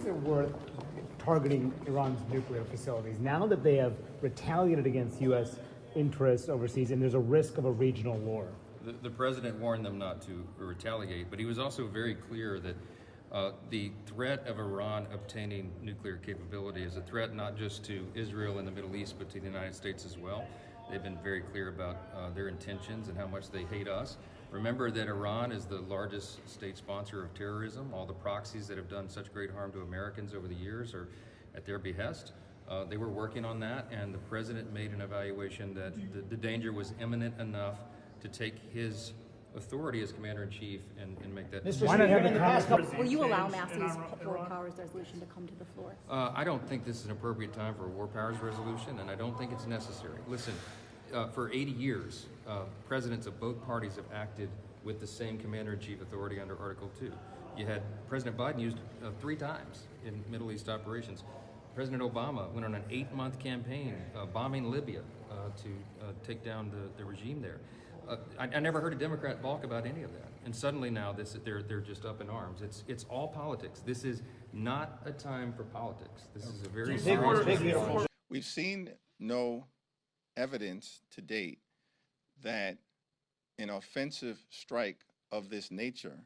is it worth targeting Iran's nuclear facilities now that they have retaliated against U.S. interests overseas and there's a risk of a regional war? The president warned them not to retaliate, but he was also very clear that the threat of Iran obtaining nuclear capability is a threat not just to Israel and the Middle East, but to the United States as well. They've been very clear about their intentions and how much they hate us. Remember that Iran is the largest state sponsor of terrorism. All the proxies that have done such great harm to Americans over the years are at their behest. They were working on that, and the president made an evaluation that the danger was imminent enough to take his authority as commander-in-chief and make that decision. Why not have the past? Will you allow Matthew's War Powers resolution to come to the floor? I don't think this is an appropriate time for a War Powers resolution, and I don't think it's necessary. Listen, for 80 years, presidents of both parties have acted with the same commander-in-chief authority under Article 2. You had President Biden used 3 times in Middle East operations. President Obama went on an 8-month campaign bombing Libya to take down the regime there. I never heard a Democrat balk about any of that. And suddenly now they're just up in arms. It's all politics. This is not a time for politics. This is a very serious. We've seen no evidence to date that an offensive strike of this nature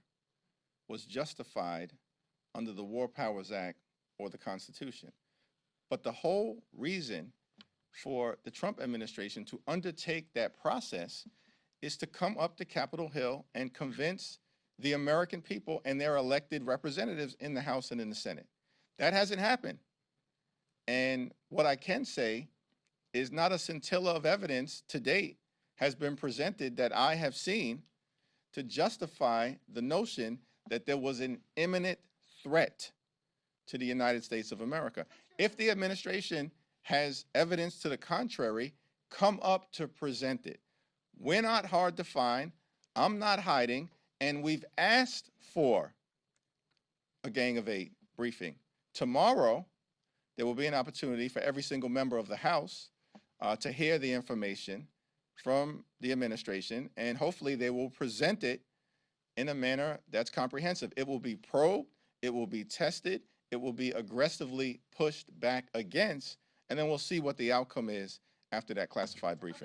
was justified under the War Powers Act or the Constitution. But the whole reason for the Trump administration to undertake that process is to come up to Capitol Hill and convince the American people and their elected representatives in the House and in the Senate. That hasn't happened. And what I can say is not a scintilla of evidence to date has been presented that I have seen to justify the notion that there was an imminent threat to the United States of America. If the administration has evidence to the contrary, come up to present it. We're not hard to find. I'm not hiding. And we've asked for a Gang of 8 briefing. Tomorrow, there will be an opportunity for every single member of the House to hear the information from the administration, and hopefully they will present it in a manner that's comprehensive. It will be probed, it will be tested, it will be aggressively pushed back against, and then we'll see what the outcome is after that classified briefing.